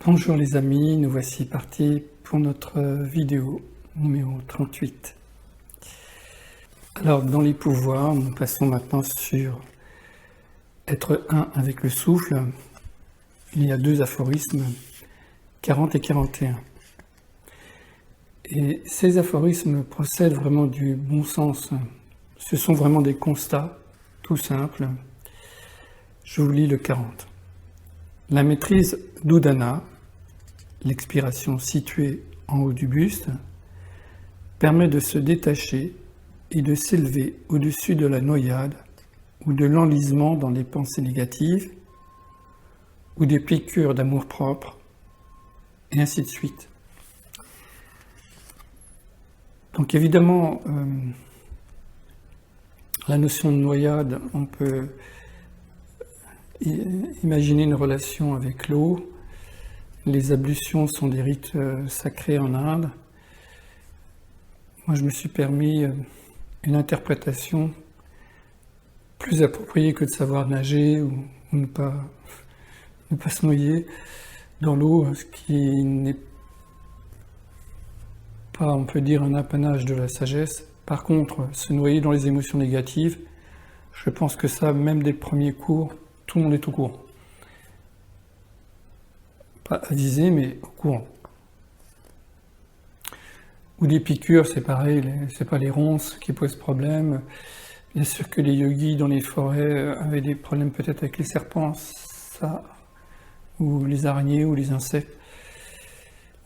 Bonjour les amis, nous voici partis pour notre vidéo numéro 38. Alors dans les pouvoirs, nous passons maintenant sur être un avec le souffle. Il y a deux aphorismes, 40 et 41. Et ces aphorismes procèdent vraiment du bon sens. Ce sont vraiment des constats, tout simples. Je vous lis le 40. La maîtrise d'Udana, l'expiration située en haut du buste, permet de se détacher et de s'élever au-dessus de la noyade ou de l'enlisement dans les pensées négatives ou des piqûres d'amour-propre, et ainsi de suite. Donc évidemment, la notion de noyade, on peut imaginer une relation avec l'eau. Les ablutions sont des rites sacrés en Inde. Moi, je me suis permis une interprétation plus appropriée que de savoir nager ou ne pas se noyer dans l'eau, ce qui n'est pas, on peut dire, un apanage de la sagesse. Par contre, se noyer dans les émotions négatives, je pense que ça, même dès le premier cours, tout le monde est au courant. Pas avisé, mais au courant. Ou des piqûres, c'est pareil, c'est pas les ronces qui posent problème. Bien sûr que les yogis dans les forêts avaient des problèmes peut-être avec les serpents, ça, ou les araignées, ou les insectes.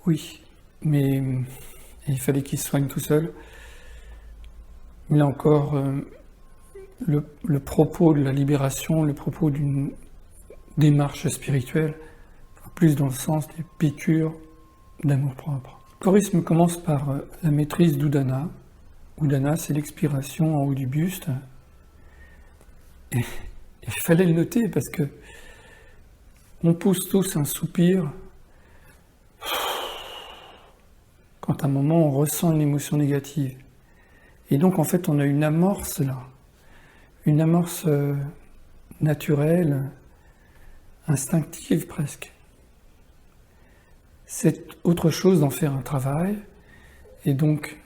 Oui, mais il fallait qu'ils se soignent tout seuls. Mais là encore, le propos de la libération, le propos d'une démarche spirituelle, plus dans le sens des piqûres d'amour-propre. L'aphorisme commence par la maîtrise d'Udana. Udana, c'est l'expiration en haut du buste. Et il fallait le noter parce que on pousse tous un soupir quand à un moment on ressent une émotion négative. Et donc en fait on a une amorce là, une amorce naturelle, instinctive presque. C'est autre chose d'en faire un travail et donc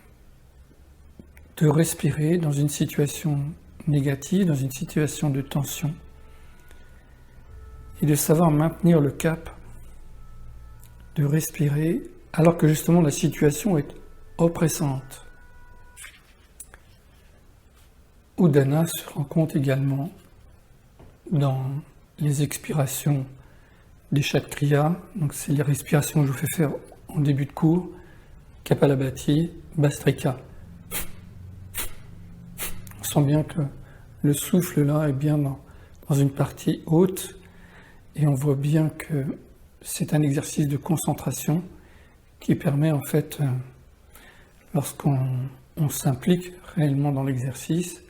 de respirer dans une situation négative, dans une situation de tension et de savoir maintenir le cap, de respirer alors que justement la situation est oppressante. Udana se rend compte également dans les expirations des Kshatriyas, donc c'est les respirations que je vous fais faire en début de cours, Kapalabhati, Bhastrika. On sent bien que le souffle là est bien dans une partie haute et on voit bien que c'est un exercice de concentration qui permet en fait, lorsqu'on s'implique réellement dans l'exercice,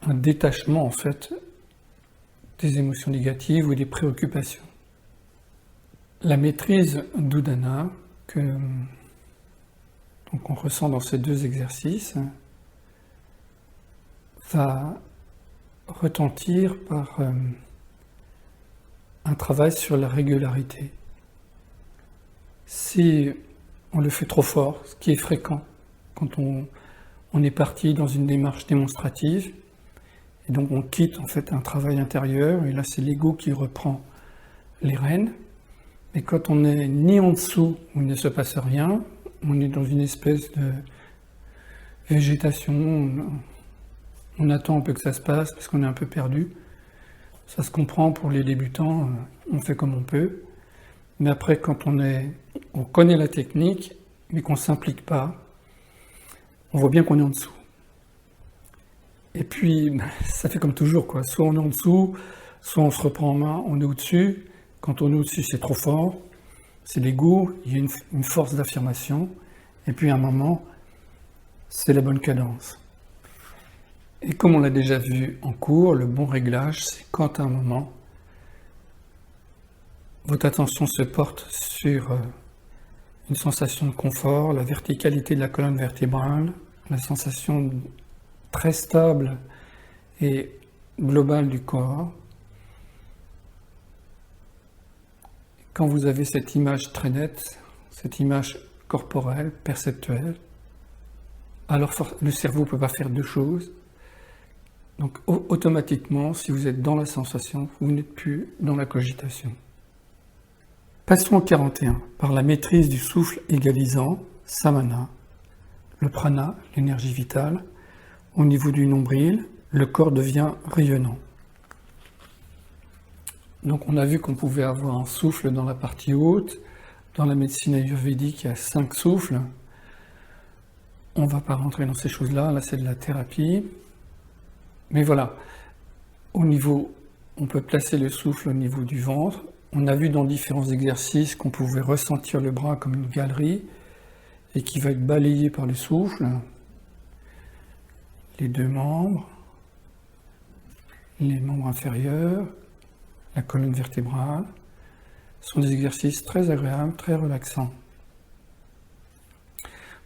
un détachement en fait des émotions négatives ou des préoccupations. La maîtrise d'Udana que donc on ressent dans ces deux exercices va retentir par un travail sur la régularité. Si on le fait trop fort, ce qui est fréquent quand on est parti dans une démarche démonstrative, et donc on quitte en fait un travail intérieur, et là c'est l'ego qui reprend les rênes. Mais quand on n'est ni en dessous où il ne se passe rien, on est dans une espèce de végétation, on attend un peu que ça se passe parce qu'on est un peu perdu. Ça se comprend pour les débutants, on fait comme on peut. Mais après quand on connaît la technique, mais qu'on ne s'implique pas, on voit bien qu'on est en dessous. Et puis, ça fait comme toujours, quoi. Soit on est en dessous, soit on se reprend en main, on est au-dessus. Quand on est au-dessus, c'est trop fort, c'est l'ego, il y a une force d'affirmation. Et puis à un moment, c'est la bonne cadence. Et comme on l'a déjà vu en cours, le bon réglage, c'est quand à un moment, votre attention se porte sur une sensation de confort, la verticalité de la colonne vertébrale, la sensation très stable et globale du corps. quand vous avez cette image très nette, cette image corporelle, perceptuelle, alors le cerveau ne peut pas faire deux choses. Donc automatiquement, si vous êtes dans la sensation, vous n'êtes plus dans la cogitation. Passons au 41. Par la maîtrise du souffle égalisant, samana, le prana, l'énergie vitale, au niveau du nombril, le corps devient rayonnant. Donc on a vu qu'on pouvait avoir un souffle dans la partie haute. Dans la médecine ayurvédique, il y a 5 souffles. On ne va pas rentrer dans ces choses-là, là c'est de la thérapie. Mais voilà, au niveau, on peut placer le souffle au niveau du ventre. On a vu dans différents exercices qu'on pouvait ressentir le bras comme une galerie et qui va être balayé par le souffle. Les 2 membres, les membres inférieurs, la colonne vertébrale, sont des exercices très agréables, très relaxants.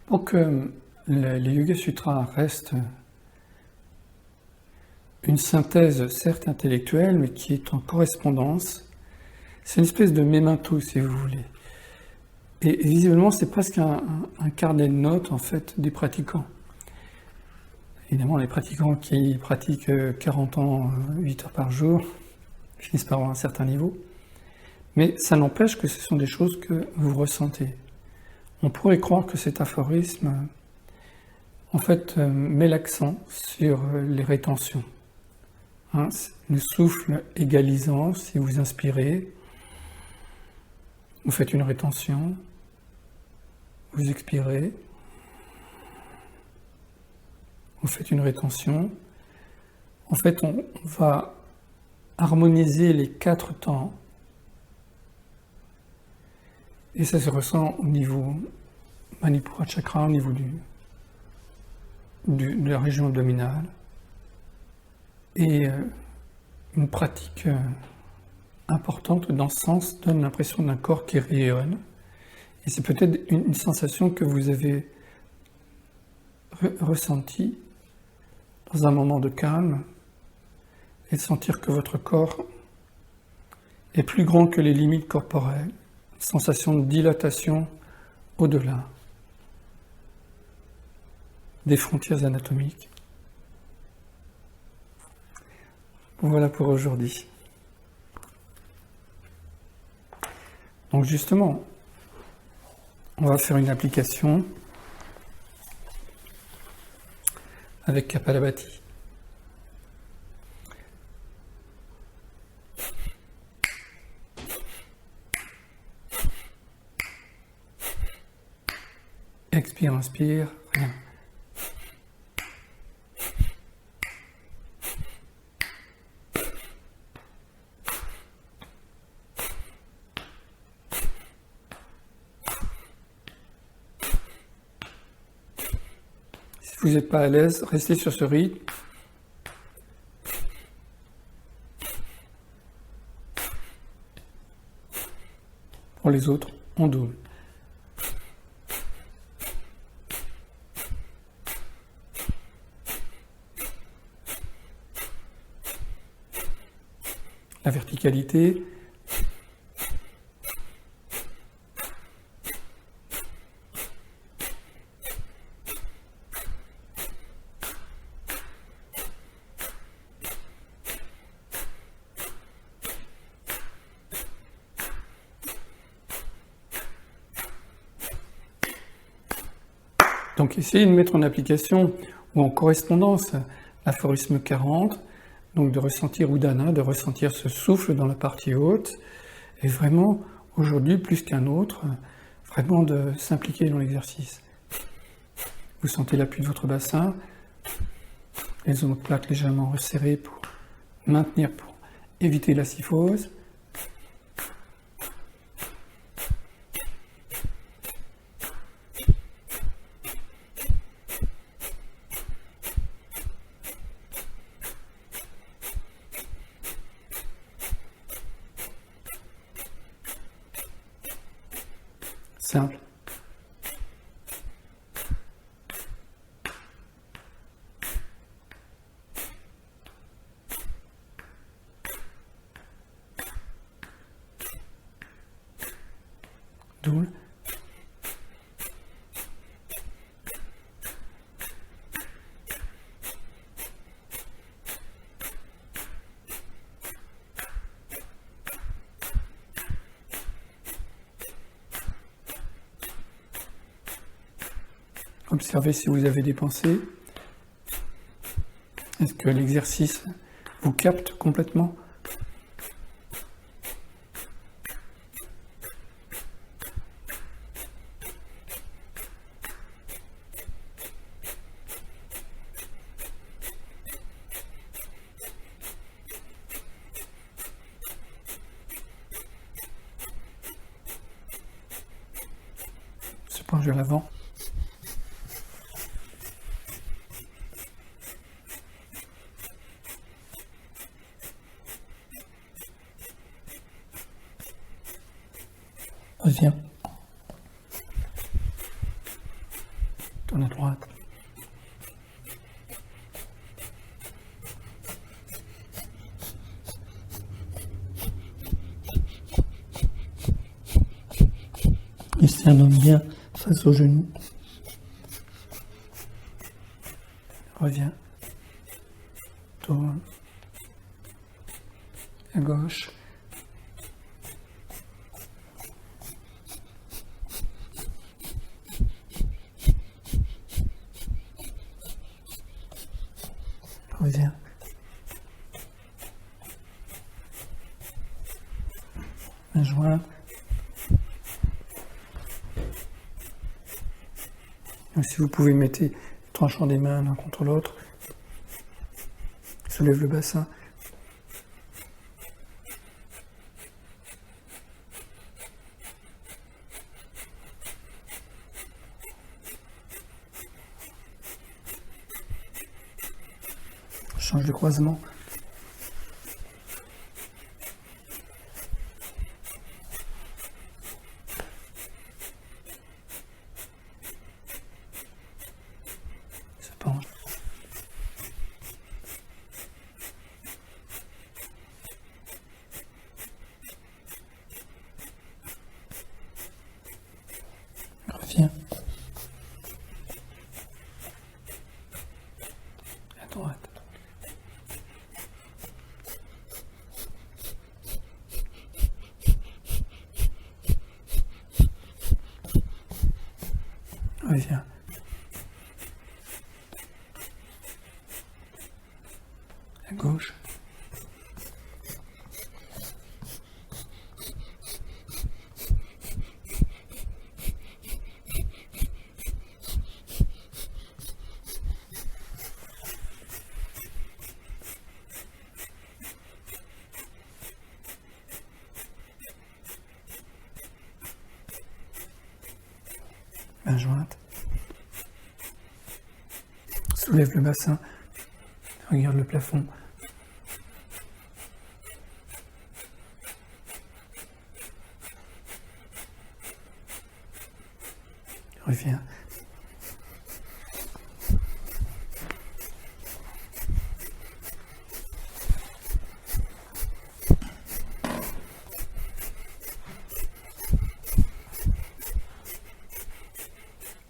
Pour que les Yoga Sutras restent une synthèse certes intellectuelle, mais qui est en correspondance, c'est une espèce de memento, si vous voulez. Et visiblement, c'est presque un carnet de notes, en fait, des pratiquants. Évidemment, les pratiquants qui pratiquent 40 ans, 8 heures par jour, finissent par avoir un certain niveau. Mais ça n'empêche que ce sont des choses que vous ressentez. On pourrait croire que cet aphorisme, en fait, met l'accent sur les rétentions. Hein, le souffle égalisant, si vous inspirez, vous faites une rétention, vous expirez, vous faites une rétention. En fait, on va harmoniser les 4 temps. Et ça se ressent au niveau Manipura Chakra, au niveau de la région abdominale. Et une pratique importante dans ce sens donne l'impression d'un corps qui rayonne. Et c'est peut-être une sensation que vous avez ressentie dans un moment de calme et de sentir que votre corps est plus grand que les limites corporelles. Sensation de dilatation au-delà des frontières anatomiques. Voilà pour aujourd'hui. Donc justement, on va faire une application avec Kapalabhati. Expire, inspire, rien. Si vous n'êtes pas à l'aise, restez sur ce rythme. Pour les autres, on double. La verticalité, donc essayez de mettre en application ou en correspondance l'aphorisme 40, donc de ressentir Udana, de ressentir ce souffle dans la partie haute, et vraiment, aujourd'hui, plus qu'un autre, vraiment de s'impliquer dans l'exercice. Vous sentez l'appui de votre bassin, les omoplates légèrement resserrées pour maintenir, pour éviter la syphose. Simple. Doule. Observez si vous avez des pensées. Est-ce que l'exercice vous capte complètement? Se penche vers l'avant. Reviens. Tourne à droite. Et serre bien face au genou. Reviens. Tourne. À gauche. Reviens. Un joint. Si vous pouvez, mettez les tranchants des mains l'un contre l'autre. Soulève le bassin. Change de croisement. Se penche. Reviens. À droite. Reviens. À gauche. Main jointe. Soulève le bassin. Regarde le plafond. Reviens.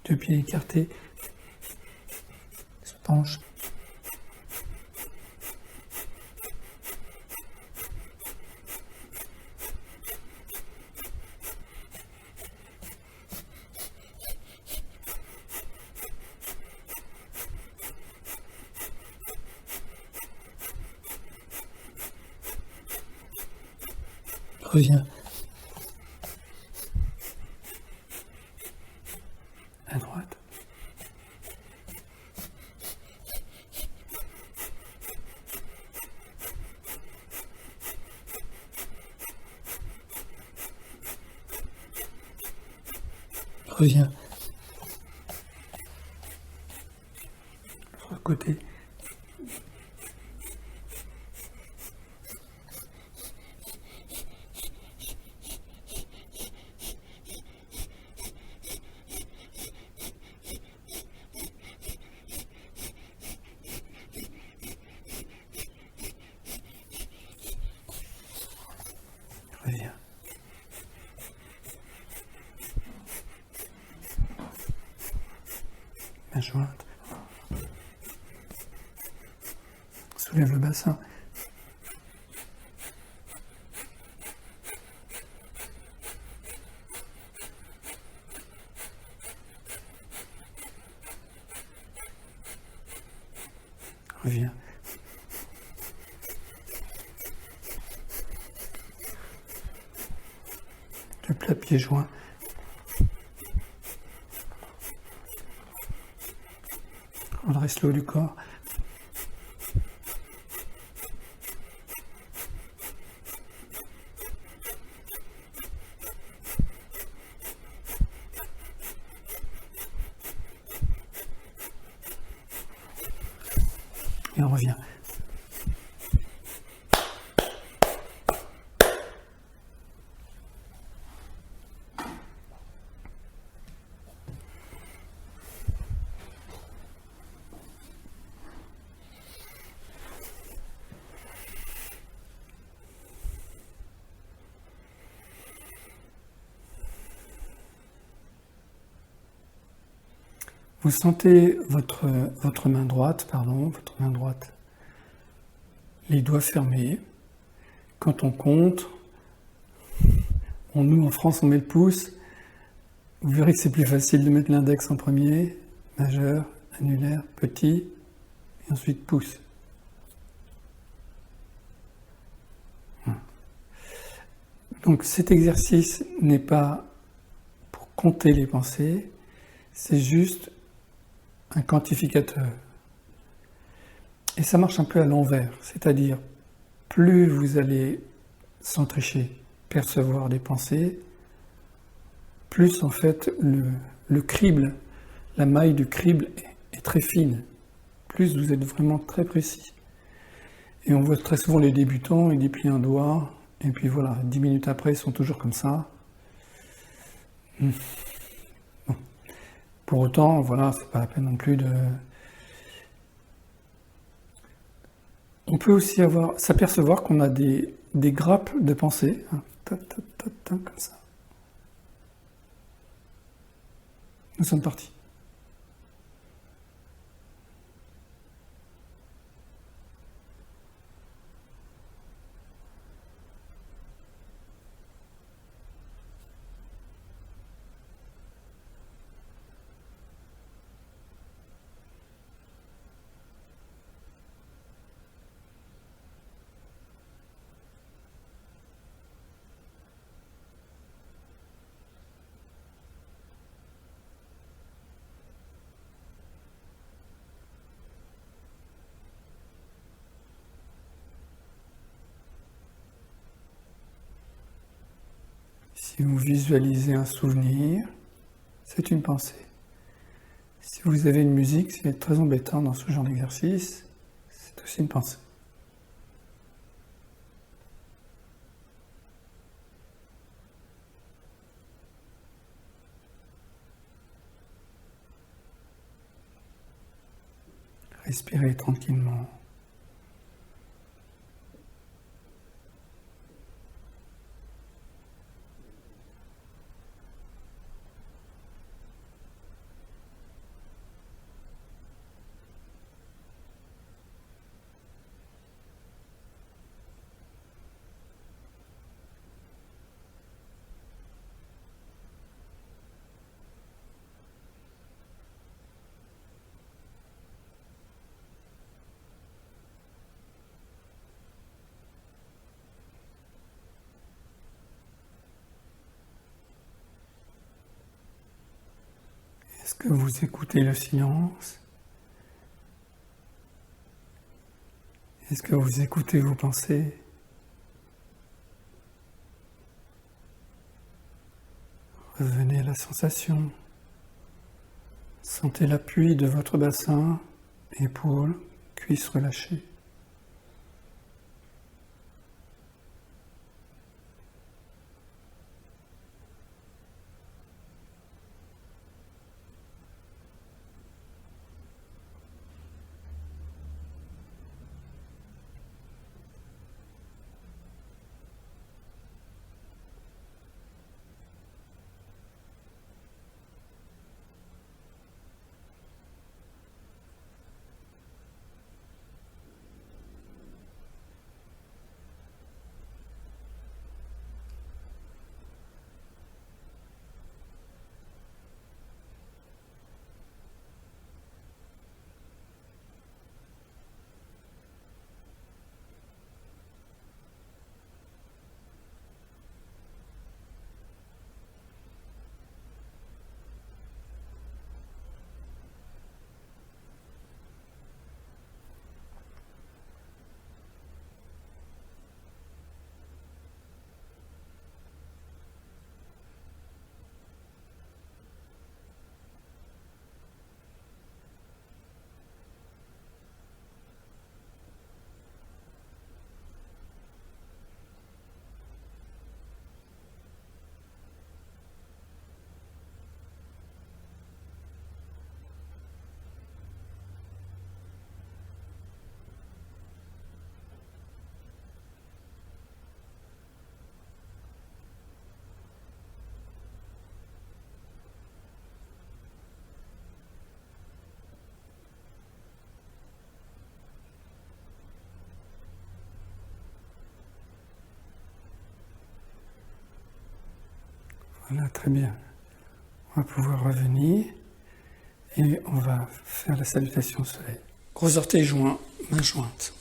Deux pieds écartés. Se penche. Reviens. À droite. Reviens. L'autre côté. Reviens. main jointe. Soulève le bassin. Reviens. Le plat pied joint. Redresse le haut du corps. Et on revient. Vous sentez votre main droite, les doigts fermés. Quand on compte, nous en France on met le pouce, vous verrez que c'est plus facile de mettre l'index en premier, majeur, annulaire, petit, et ensuite pouce. Donc cet exercice n'est pas pour compter les pensées, c'est juste un quantificateur. Et ça marche un peu à l'envers, c'est-à-dire plus vous allez, sans tricher, percevoir des pensées, plus en fait le crible, la maille du crible est très fine, plus vous êtes vraiment très précis. Et on voit très souvent les débutants, ils déplient un doigt, et puis voilà, 10 minutes après, ils sont toujours comme ça. Bon. Pour autant, voilà, c'est pas la peine non plus de... On peut aussi s'apercevoir qu'on a des grappes de pensée, hein, comme ça. Nous sommes partis. Si vous visualisez un souvenir, c'est une pensée. Si vous avez une musique, c'est très embêtant dans ce genre d'exercice, c'est aussi une pensée. Respirez tranquillement. Est-ce que vous écoutez le silence? Est-ce que vous écoutez vos pensées? Revenez à la sensation. Sentez l'appui de votre bassin, épaules, cuisses relâchées. Voilà, très bien. On va pouvoir revenir et on va faire la salutation au soleil. Gros orteil joint, main jointe.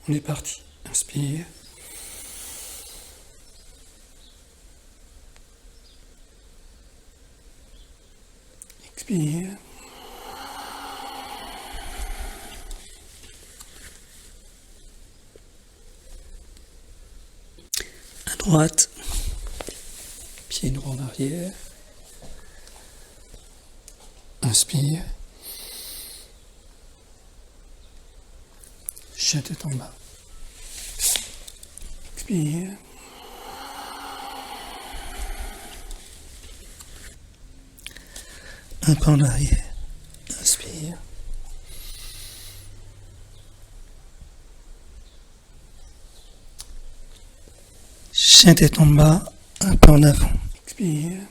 On est parti. Inspire. Expire. À droite. Pied droit en arrière. Inspire. Chien tête en bas. Expire. Un pas en arrière. Inspire. Chien tête en bas. Un pas en avant. Expire.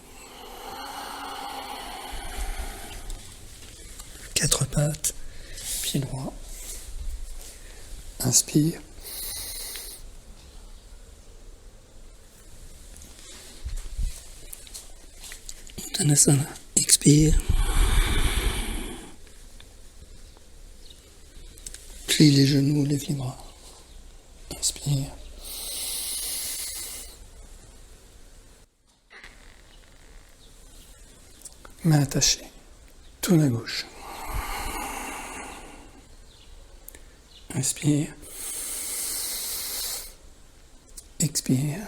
Quatre pattes. Pied droit. Inspire. Uttanasana. Expire. Plie les genoux, lève les bras. Inspire. Main attachée. Tourne à gauche. Inspire. Expire.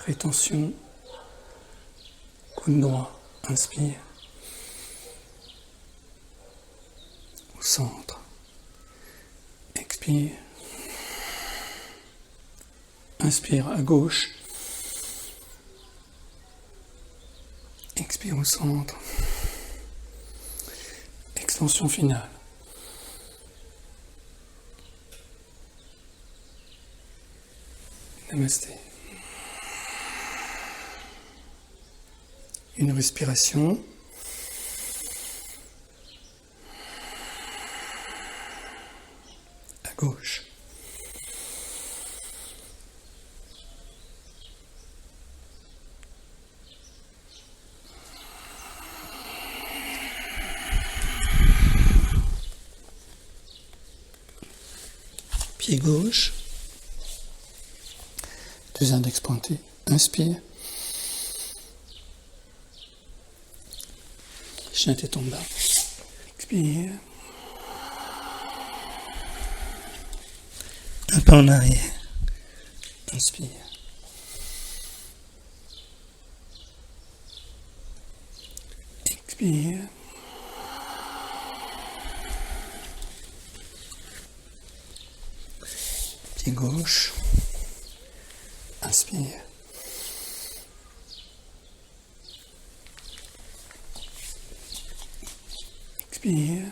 Rétention. Coude droit. Inspire. Au centre. Expire. Inspire à gauche. Expire au centre. Extension finale. Namasté. Une respiration. À gauche. Pied gauche. Deux index pointés. Inspire. Chien tête en bas. Expire. Un pas en arrière. Inspire. Expire. Pied gauche. Inspire. Expire.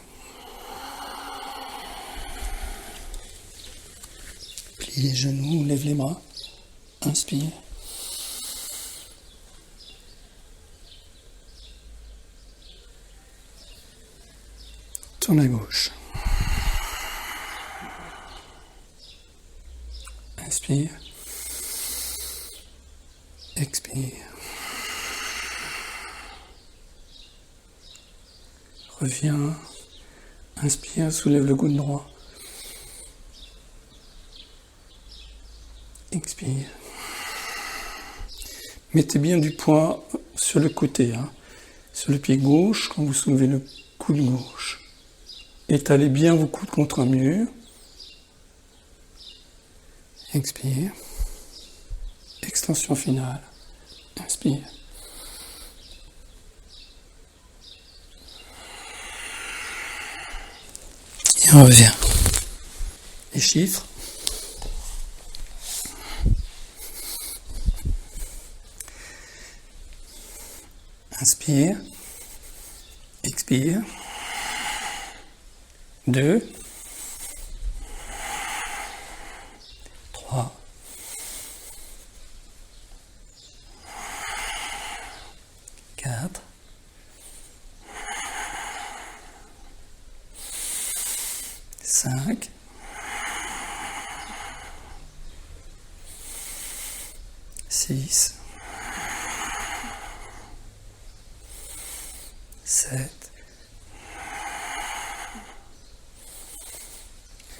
Plie les genoux, lève les bras. Inspire. Tourne à gauche. Inspire. Expire. Reviens. Inspire, soulève le coude droit. Expire. Mettez bien du poids sur le côté, sur le pied gauche, quand vous soulevez le coude gauche. Étalez bien vos coudes contre un mur. Expire. Extension finale. Inspire. Et on revient. Les chiffres. Inspire. Expire. 2. 3. 4. 5. 6, 7,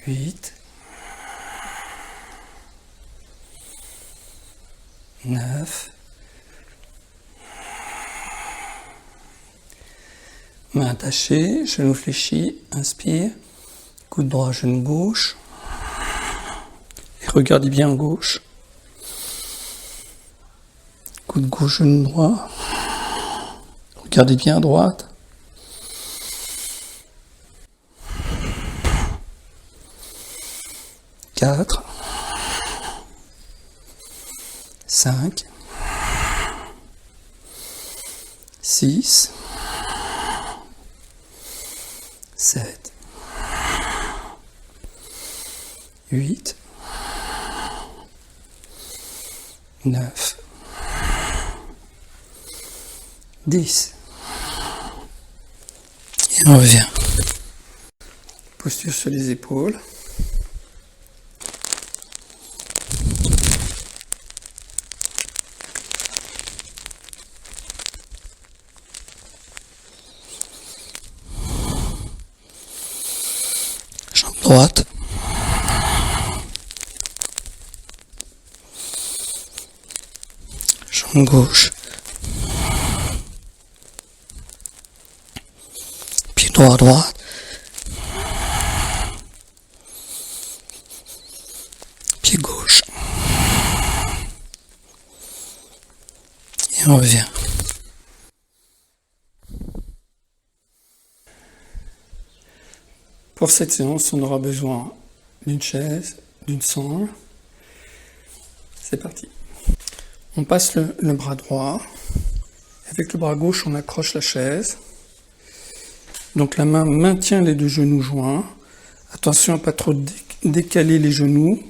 8, 9, main attachée, genou fléchi, inspire, coude droit, genou gauche, et regardez bien à gauche, coude gauche, genou droit, regardez bien à droite, 4, 5, 6, 7, 8, 9, 10. Et on revient. Posture sur les épaules. Jambe droite. Jambe gauche. Pied droit à droite. Pied gauche. Et on revient. Pour cette séance, on aura besoin d'une chaise, d'une sangle. C'est parti. On passe le bras droit. Avec le bras gauche, on accroche la chaise. Donc la main maintient les deux genoux joints. Attention à ne pas trop décaler les genoux,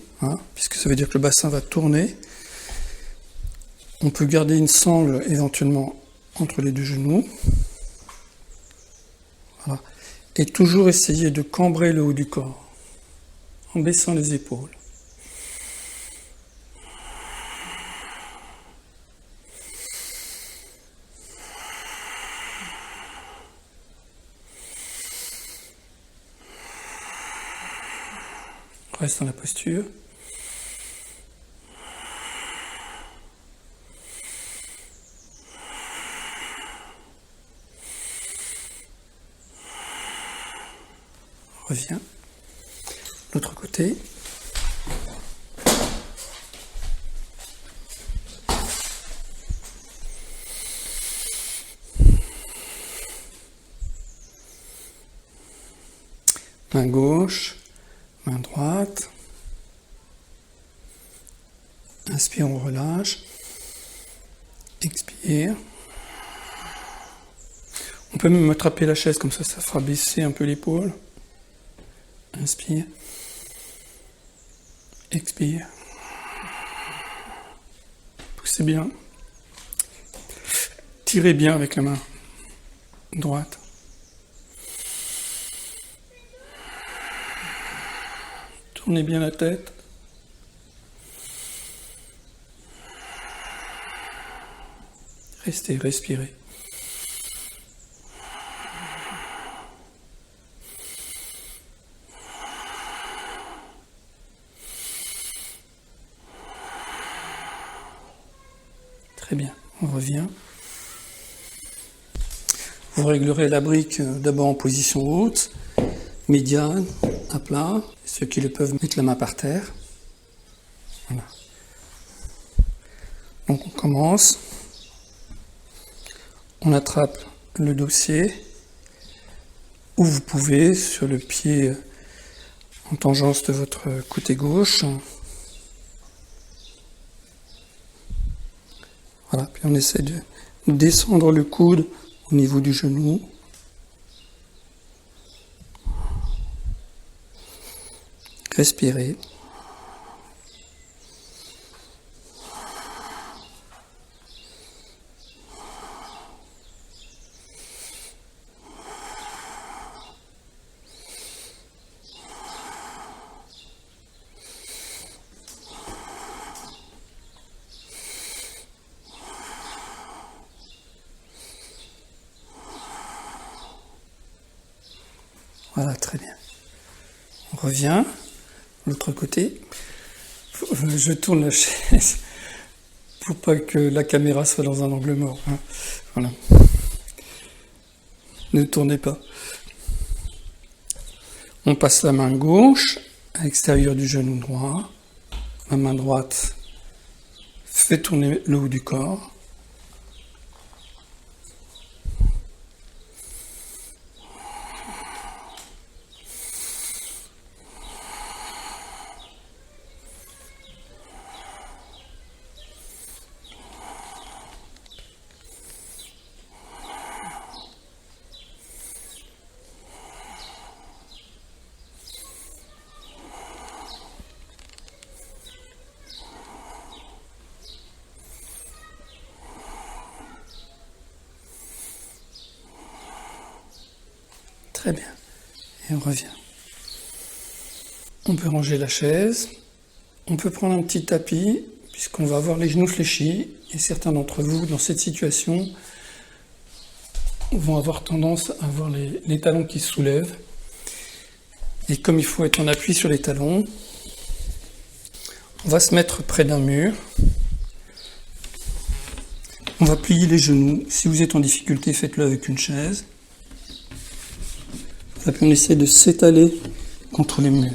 puisque ça veut dire que le bassin va tourner. On peut garder une sangle éventuellement entre les deux genoux. Voilà. Et toujours essayer de cambrer le haut du corps, en baissant les épaules. On reste dans la posture. Reviens. L'autre côté. Main gauche, main droite. Inspire, on relâche. Expire. On peut même attraper la chaise comme ça fera baisser un peu l'épaule. Inspire. Expire. Poussez bien. Tirez bien avec la main droite. Tournez bien la tête. Restez, respirez. Très bien, on revient. Vous réglerez la brique d'abord en position haute, médiane, à plat. Ceux qui le peuvent mettre la main par terre. Voilà. Donc on commence. On attrape le dossier, ou vous pouvez sur le pied en tangence de votre côté gauche. Voilà, puis on essaie de descendre le coude au niveau du genou. Respirez. Voilà, très bien. On revient, l'autre côté. Je tourne la chaise pour pas que la caméra soit dans un angle mort. Hein. Voilà. Ne tournez pas. On passe la main gauche à l'extérieur du genou droit. La main droite fait tourner le haut du corps. Très bien. Et on revient. On peut ranger la chaise. On peut prendre un petit tapis, puisqu'on va avoir les genoux fléchis. Et certains d'entre vous, dans cette situation, vont avoir tendance à avoir les talons qui se soulèvent. Et comme il faut être en appui sur les talons, on va se mettre près d'un mur. On va plier les genoux. Si vous êtes en difficulté, faites-le avec une chaise. Et puis on essaie de s'étaler contre les murs.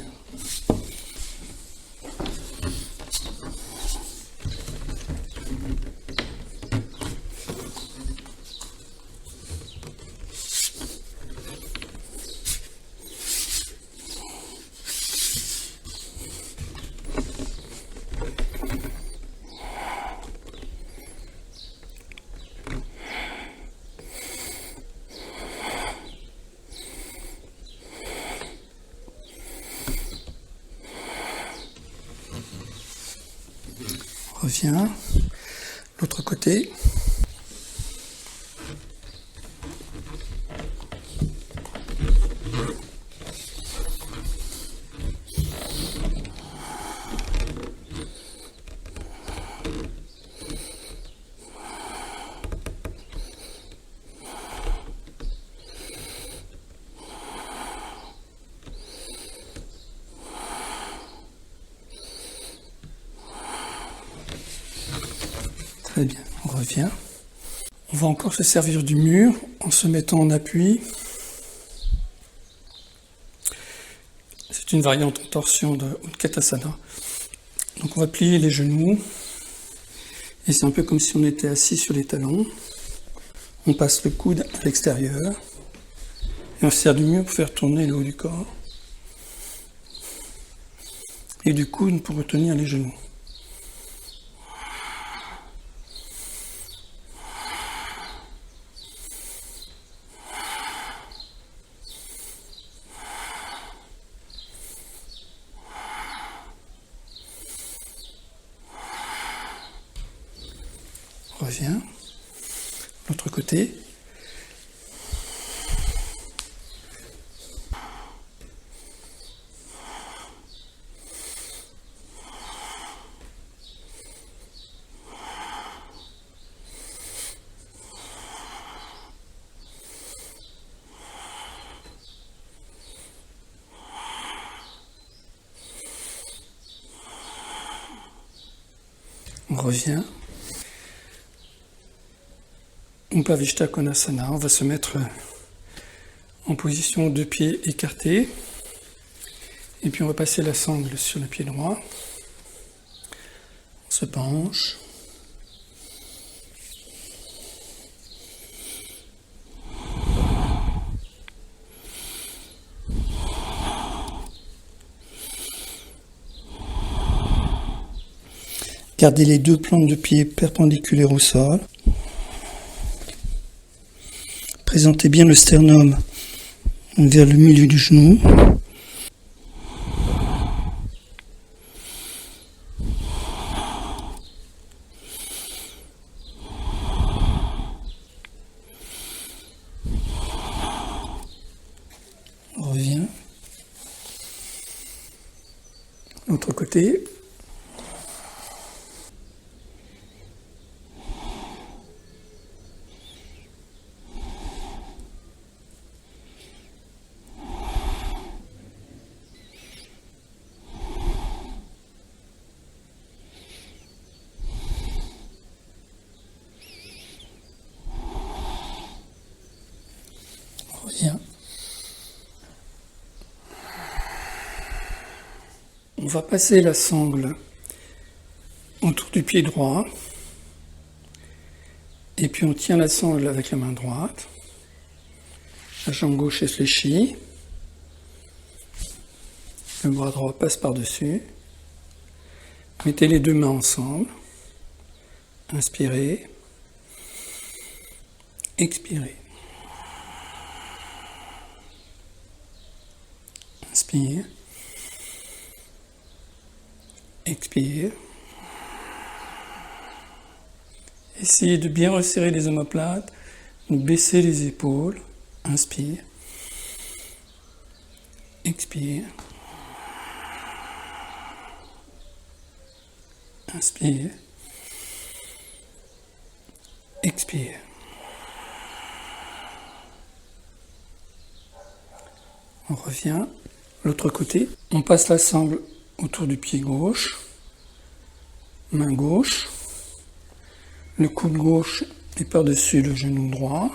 Revient. L'autre côté. Très bien, on revient. On va encore se servir du mur en se mettant en appui. C'est une variante en torsion de Utkatasana. Donc on va plier les genoux. Et c'est un peu comme si on était assis sur les talons. On passe le coude à l'extérieur. Et on se sert du mur pour faire tourner le haut du corps. Et du coude pour retenir les genoux. Revient. L'autre côté. On revient. Upavishta Konasana, on va se mettre en position deux pieds écartés. Et puis on va passer la sangle sur le pied droit. On se penche. Gardez les deux plantes de pied perpendiculaires au sol. Présentez bien le sternum vers le milieu du genou. On revient. L'autre côté. revient. On va passer la sangle autour du pied droit. Et puis on tient la sangle avec la main droite. La jambe gauche est fléchie. Le bras droit passe par-dessus. Mettez les deux mains ensemble. Inspirez. Expirez. Inspire. Expire. Essayez de bien resserrer les omoplates, baisser les épaules. Inspire. Expire. Inspire. Expire. On revient. L'autre côté. On passe la sangle autour du pied gauche. Main gauche. Le coude gauche est par-dessus le genou droit.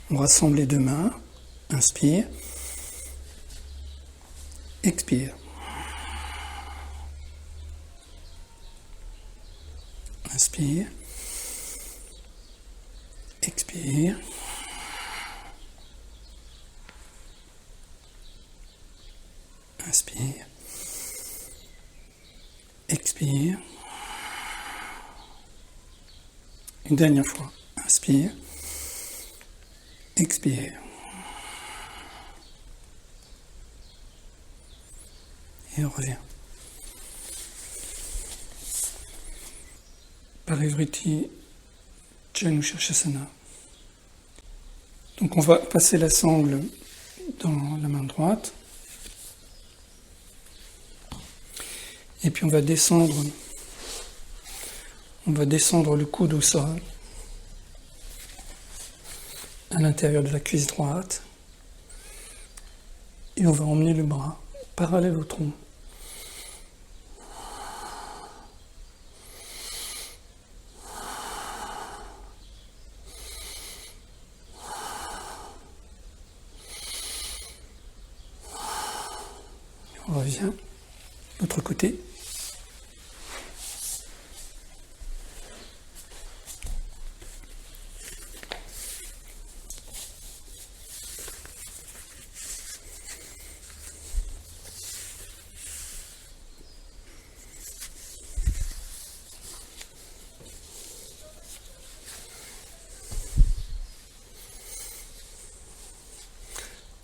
On rassemble les deux mains. Inspire. Expire. Inspire. Expire. Inspire. Expire. Une dernière fois. Inspire. Expire. Et on revient. Parivriti Janu Shirshasana. Donc on va passer la sangle dans la main droite. Et puis on va descendre le coude au sol, à l'intérieur de la cuisse droite. Et on va emmener le bras parallèle au tronc. On revient de l'autre côté.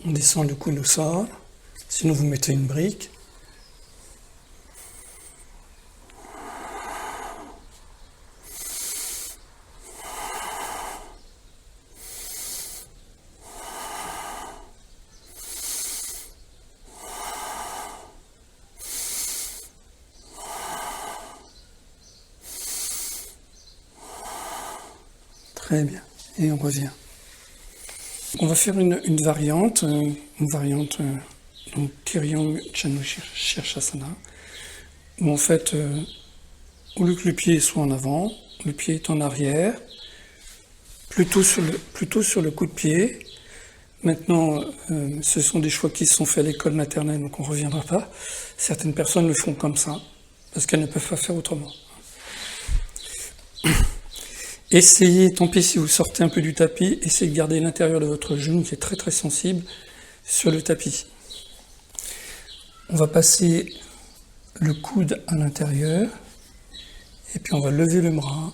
On descend le coude au sol, sinon vous mettez une brique. Très bien, et on revient. On va faire une variante donc Tiryang Janu Shirshasana, où en fait, au lieu que le pied soit en avant, le pied est en arrière, plutôt sur le coup de pied. Maintenant, ce sont des choix qui se sont faits à l'école maternelle, donc on ne reviendra pas. Certaines personnes le font comme ça, parce qu'elles ne peuvent pas faire autrement. Essayez, tant pis si vous sortez un peu du tapis, essayez de garder l'intérieur de votre genou qui est très très sensible sur le tapis. On va passer le coude à l'intérieur et puis on va lever le bras.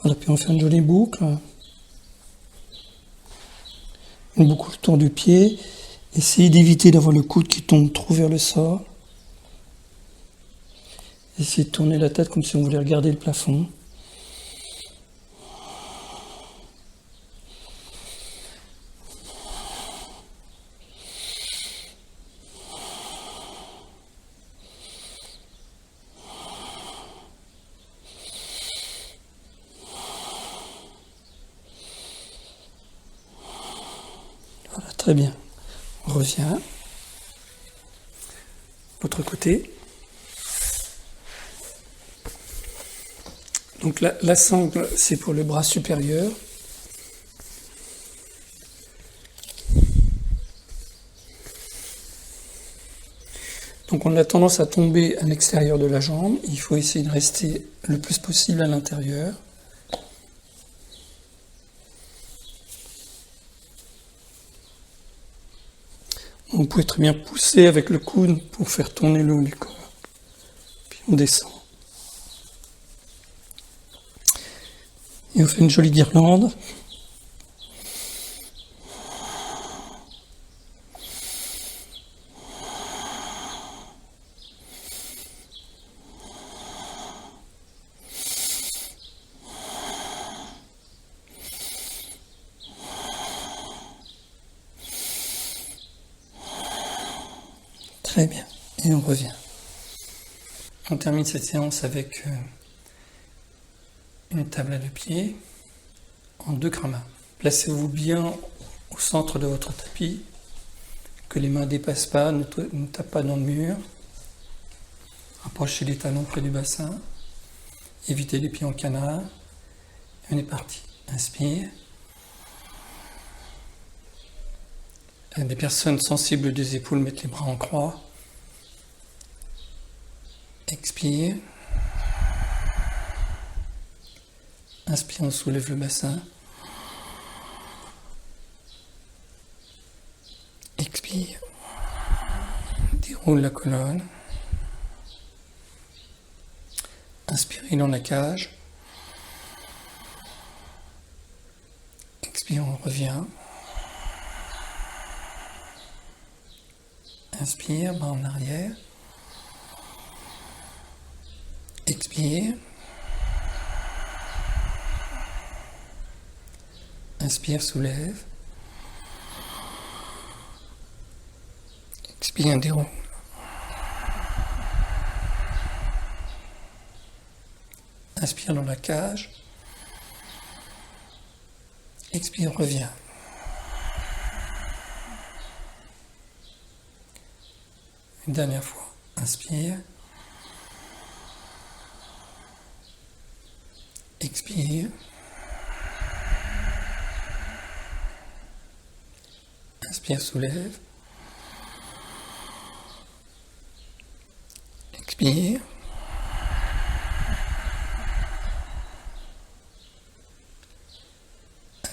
Voilà, puis on fait une jolie boucle. Une boucle autour du pied. Essayez d'éviter d'avoir le coude qui tombe trop vers le sol. Essayez de tourner la tête comme si on voulait regarder le plafond. Voilà, très bien. On revient. l'autre côté. Donc la sangle, c'est pour le bras supérieur. Donc on a tendance à tomber à l'extérieur de la jambe. Il faut essayer de rester le plus possible à l'intérieur. Vous pouvez très bien pousser avec le coude pour faire tourner le haut du corps. Puis on descend. Et on fait une jolie guirlande. Très bien. Et on revient. On termine cette séance avec une table à deux pieds en 2 cramas. Placez-vous bien au centre de votre tapis, que les mains ne dépassent pas, ne tapent pas dans le mur. Approchez les talons près du bassin. Évitez les pieds en canard. Et on est parti. Inspire. Les personnes sensibles des épaules mettent les bras en croix. Expire. Inspire, on soulève le bassin. Expire. Déroule la colonne. Inspirez dans la cage. Expire, on revient. Inspire, bras en arrière. Expire. Inspire, soulève. Expire, déroule. Inspire dans la cage. Expire, reviens. Une dernière fois. Inspire. Expire. Inspire, soulève. Expire.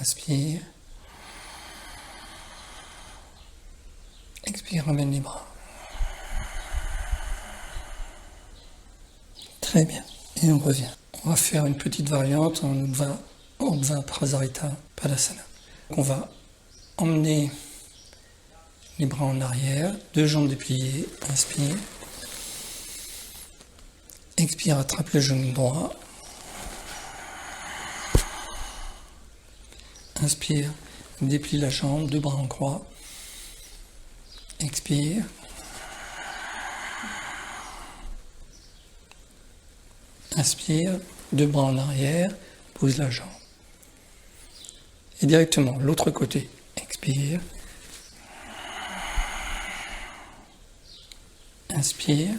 Inspire. Expire, ramène les bras. Très bien. Et on revient. On va faire une petite variante en Urdhva Prasarita Padasana. On va emmener les bras en arrière, 2 jambes dépliées. Inspire. Expire, attrape le genou droit. Inspire, déplie la jambe, 2 bras en croix. Expire. Inspire, 2 bras en arrière, pose la jambe. Et directement, l'autre côté. Expire. Inspire.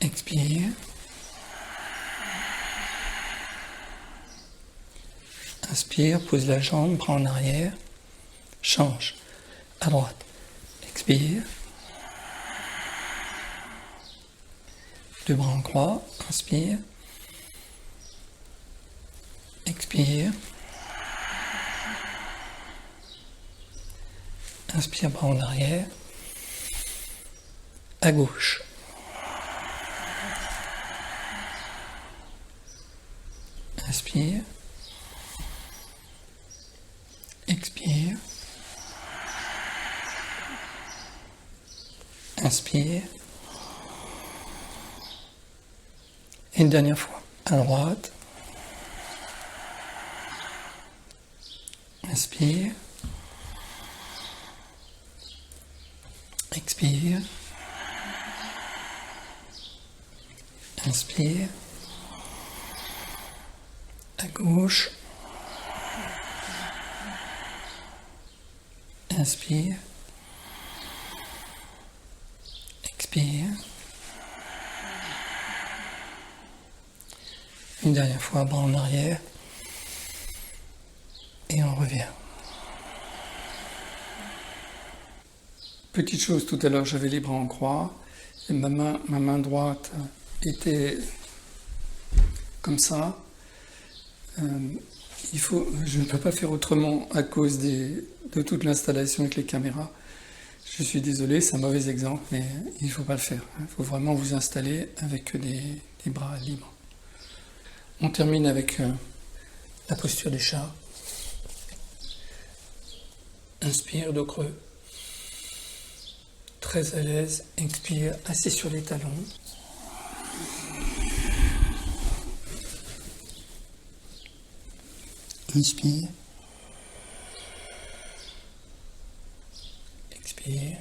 Expire. Inspire, pose la jambe, bras en arrière. Change. À droite. Expire. 2 bras en croix. Inspire. Expire. Inspire, bras en arrière. À gauche. Inspire. Expire. Inspire. Et une dernière fois. À droite. Inspire. Expire. Inspire. À gauche. Inspire. Une dernière fois, bras en arrière. Et on revient. Petite chose, tout à l'heure j'avais les bras en croix. Et ma main droite était comme ça. Je ne peux pas faire autrement à cause de toute l'installation avec les caméras. Je suis désolé, c'est un mauvais exemple, mais il ne faut pas le faire. Il faut vraiment vous installer avec des bras libres. On termine avec la posture du chat. Inspire, dos creux. Très à l'aise. Expire, assis sur les talons. Inspire. Expire.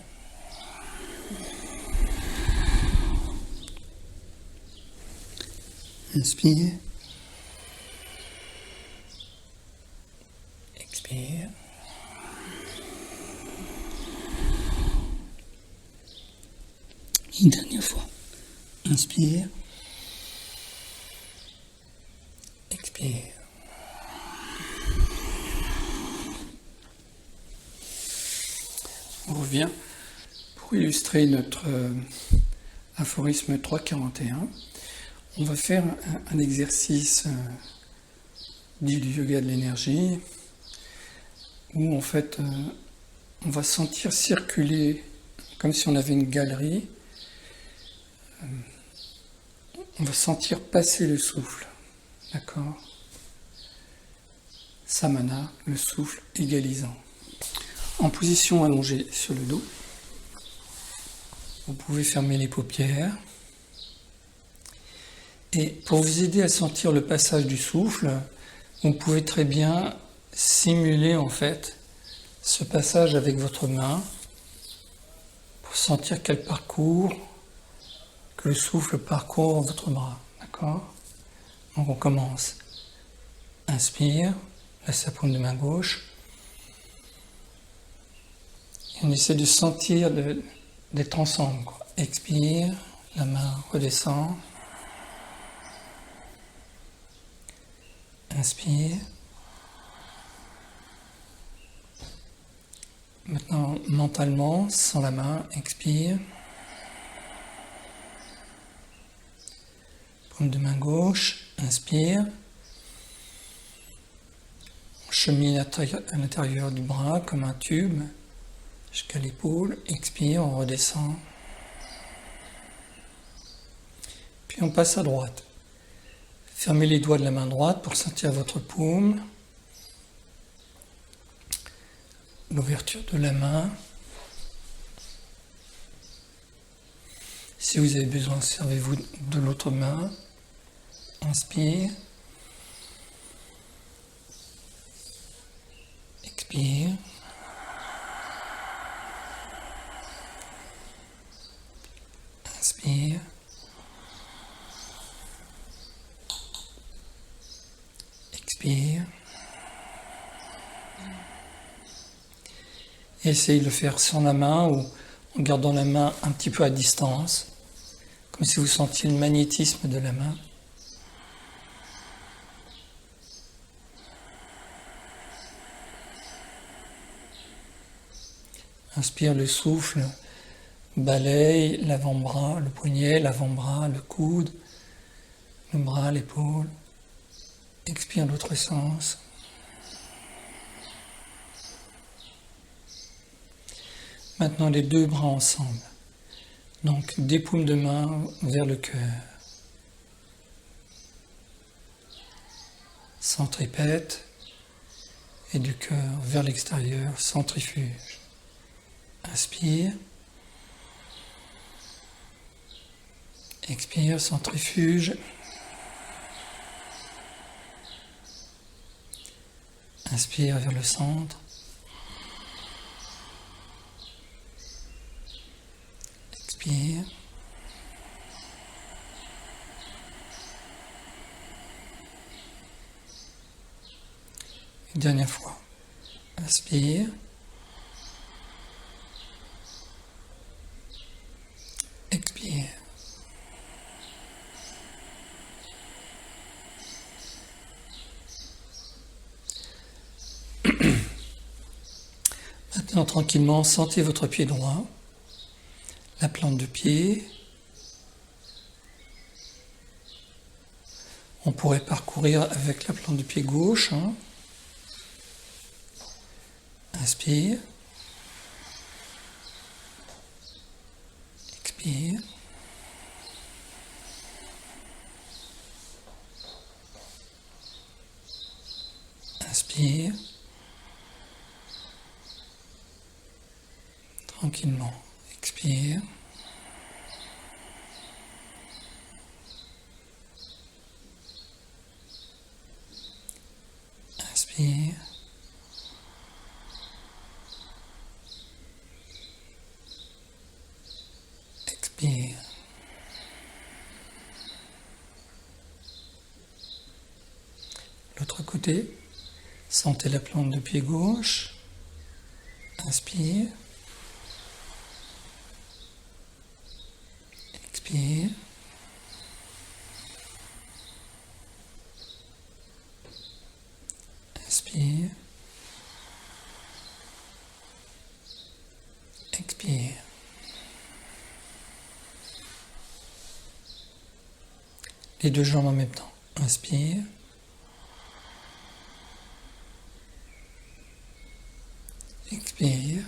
Inspire. Expire. Une dernière fois. Inspire. Expire. On revient pour illustrer notre aphorisme 341. On va faire un exercice dit du yoga de l'énergie où en fait on va sentir circuler comme si on avait une galerie. On va sentir passer le souffle, d'accord? Samana, le souffle égalisant. En position allongée sur le dos, vous pouvez fermer les paupières. Et pour vous aider à sentir le passage du souffle, vous pouvez très bien simuler en fait ce passage avec votre main pour sentir qu'elle parcourt, que le souffle parcourt votre bras, d'accord? Donc on commence. Inspire, laisse la paume de main gauche. Et on essaie de sentir, d'être ensemble, quoi. Expire, la main redescend. Inspire. Maintenant, mentalement, sans la main, expire. Paume de main gauche, inspire. On chemine à l'intérieur du bras comme un tube jusqu'à l'épaule. Expire, on redescend. Puis on passe à droite. Fermez les doigts de la main droite pour sentir votre paume. L'ouverture de la main. Si vous avez besoin, servez-vous de l'autre main. Inspire. Expire. Inspire. Expire. Et essayez de le faire sans la main ou en gardant la main un petit peu à distance, comme si vous sentiez le magnétisme de la main. Inspire, le souffle balaye l'avant-bras, le poignet, l'avant-bras, le coude, le bras, l'épaule. Expire l'autre sens. Maintenant les deux bras ensemble. Donc des paumes de main vers le cœur. Centripète et du cœur vers l'extérieur, centrifuge. Inspire. Expire, centrifuge. Inspire vers le centre. Expire. Une dernière fois. Inspire. Expire. Maintenant, tranquillement, sentez votre pied droit, la plante de pied. On pourrait parcourir avec la plante de pied gauche. Inspire. Expire. Inspire. Tranquillement. Expire. Inspire. Expire. L'autre côté, sentez la plante de pied gauche. Inspire. Expire. Inspire. Expire. Les deux jambes en même temps. Inspire. Expire.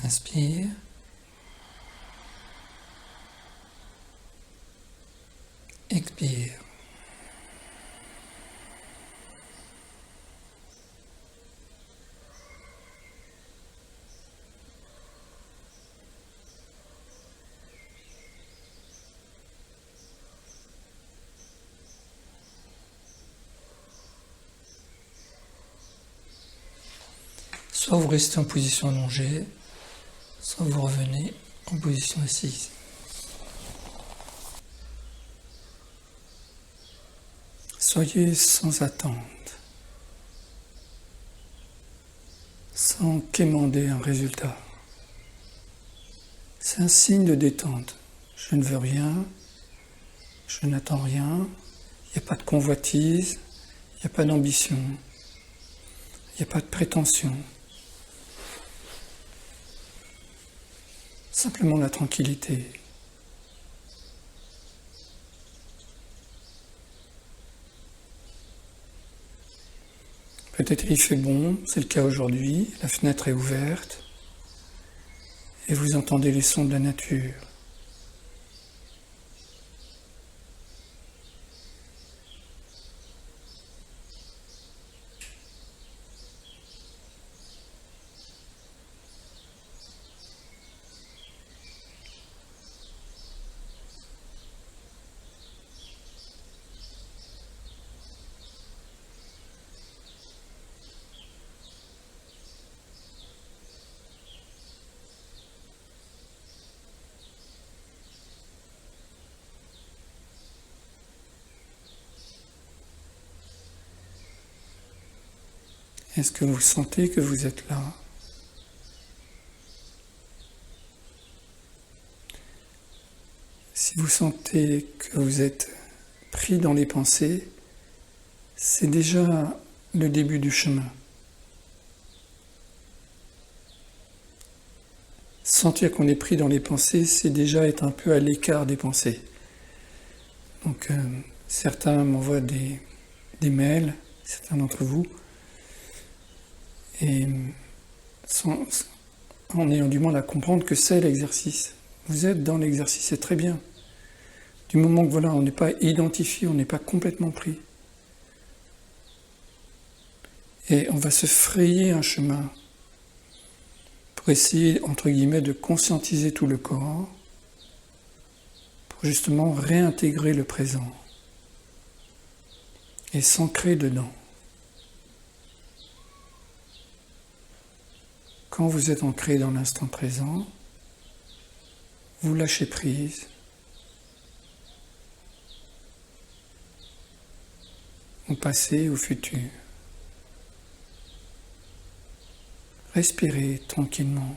Inspire. Expire. Soit vous restez en position allongée, soit vous revenez en position assise. Soyez sans attente, sans quémander un résultat. C'est un signe de détente. Je ne veux rien, je n'attends rien, il n'y a pas de convoitise, il n'y a pas d'ambition, il n'y a pas de prétention. Simplement la tranquillité. Peut-être il fait bon, c'est le cas aujourd'hui, la fenêtre est ouverte et vous entendez les sons de la nature. Est-ce que vous sentez que vous êtes là? Si vous sentez que vous êtes pris dans les pensées, c'est déjà le début du chemin. Sentir qu'on est pris dans les pensées, c'est déjà être un peu à l'écart des pensées. Donc certains m'envoient des mails, certains d'entre vous, et en ayant du mal à comprendre que c'est l'exercice. Vous êtes dans l'exercice, c'est très bien. Du moment que voilà, on n'est pas identifié, on n'est pas complètement pris. Et on va se frayer un chemin pour essayer, entre guillemets, de conscientiser tout le corps, pour justement réintégrer le présent et s'ancrer dedans. Quand vous êtes ancré dans l'instant présent, vous lâchez prise. Au passé, au futur. Respirez tranquillement.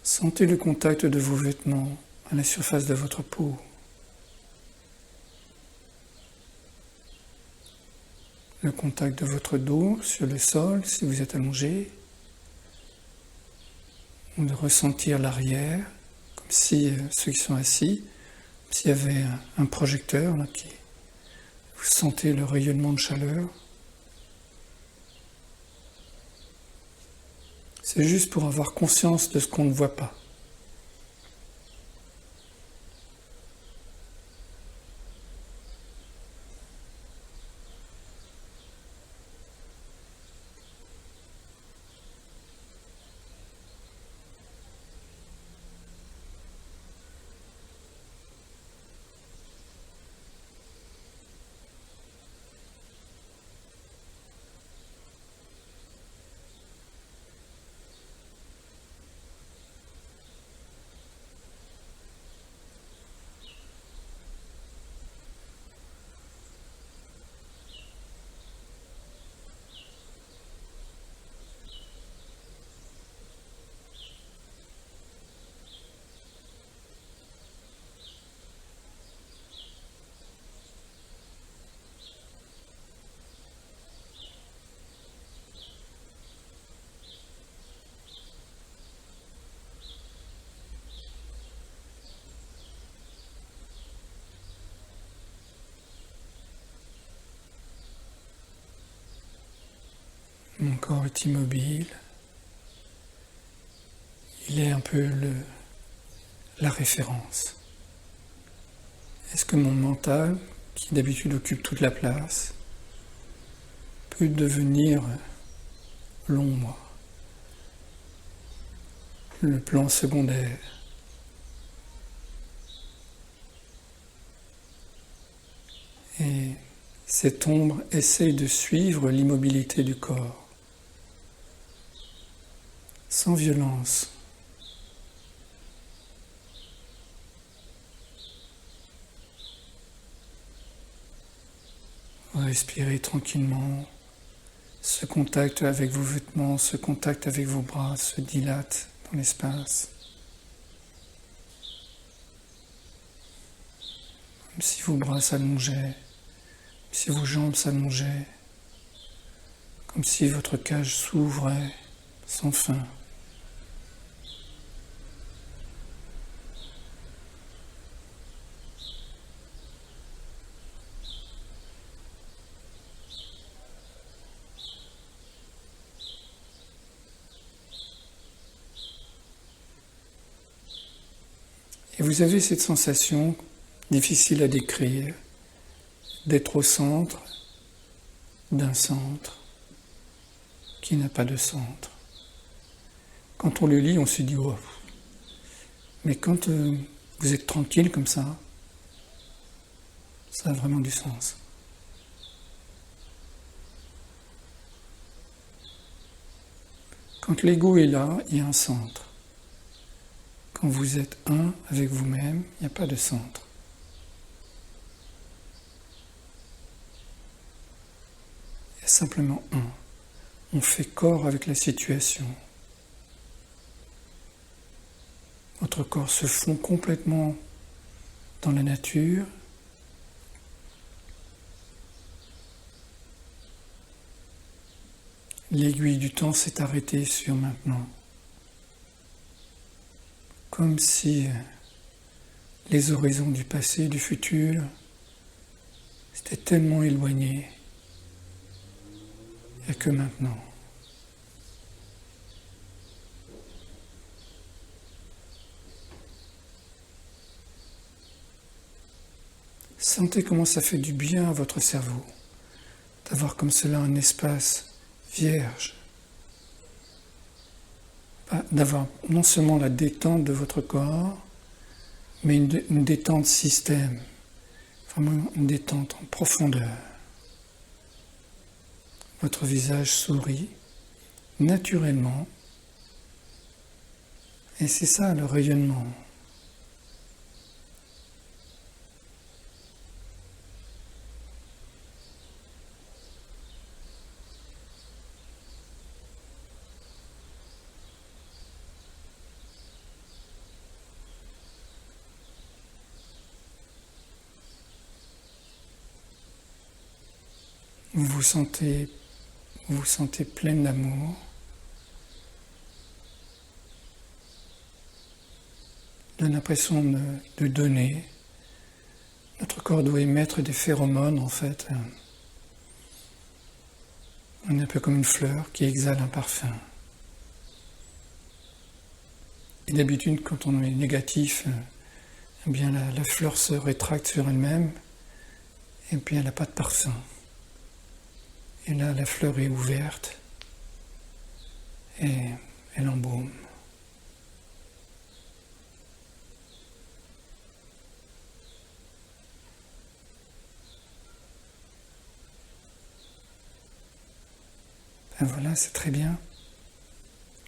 Sentez le contact de vos vêtements à la surface de votre peau. le contact de votre dos sur le sol si vous êtes allongé, ou de ressentir l'arrière, comme si ceux qui sont assis, comme s'il y avait un projecteur là, qui vous sentez le rayonnement de chaleur. C'est juste pour avoir conscience de ce qu'on ne voit pas. Mon corps est immobile. Il est un peu la référence. Est-ce que mon mental, qui d'habitude occupe toute la place, peut devenir l'ombre, le plan secondaire? Et cette ombre essaye de suivre l'immobilité du corps, sans violence. Respirez tranquillement. Ce contact avec vos vêtements, ce contact avec vos bras se dilate dans l'espace. Comme si vos bras s'allongeaient, comme si vos jambes s'allongeaient, comme si votre cage s'ouvrait sans fin. Et vous avez cette sensation, difficile à décrire, d'être au centre d'un centre qui n'a pas de centre. Quand on le lit, on se dit « oh ». Mais quand vous êtes tranquille comme ça a vraiment du sens. Quand l'ego est là, il y a un centre. Quand vous êtes un avec vous-même, il n'y a pas de centre. Il y a simplement un. On fait corps avec la situation. Votre corps se fond complètement dans la nature. L'aiguille du temps s'est arrêtée sur maintenant. Comme si les horizons du passé, du futur, s'étaient tellement éloignés. Il n'y a que maintenant. Sentez comment ça fait du bien à votre cerveau d'avoir comme cela un espace vierge, d'avoir non seulement la détente de votre corps, mais une détente système, vraiment une détente en profondeur. Votre visage sourit naturellement, et c'est ça le rayonnement. vous vous sentez pleine d'amour, de l'impression de donner. Notre corps doit émettre des phéromones en fait. On est un peu comme une fleur qui exhale un parfum. Et d'habitude, quand on est négatif, eh bien la fleur se rétracte sur elle-même et puis elle n'a pas de parfum. Et là, la fleur est ouverte et elle embaume. Ben voilà, c'est très bien.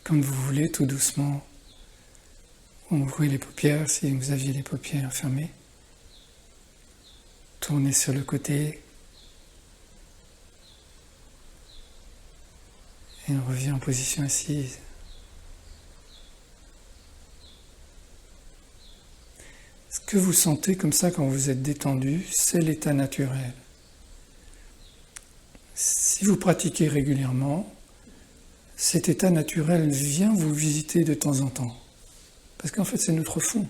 Comme vous voulez, tout doucement, ouvrez les paupières si vous aviez les paupières fermées. Tournez sur le côté. Et on revient en position assise. Ce que vous sentez comme ça quand vous êtes détendu, c'est l'état naturel. Si vous pratiquez régulièrement, cet état naturel vient vous visiter de temps en temps. Parce qu'en fait, c'est notre fond.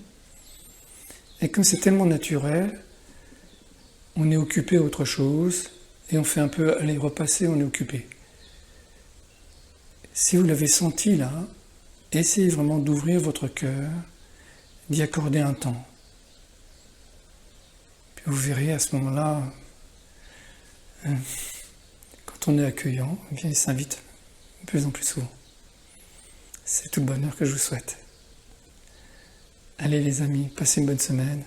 Et comme c'est tellement naturel, on est occupé à autre chose, et on fait un peu, allez, repasser, on est occupé. Si vous l'avez senti là, essayez vraiment d'ouvrir votre cœur, d'y accorder un temps. Puis vous verrez à ce moment-là, quand on est accueillant, eh bien, il s'invite de plus en plus souvent. C'est tout le bonheur que je vous souhaite. Allez les amis, passez une bonne semaine.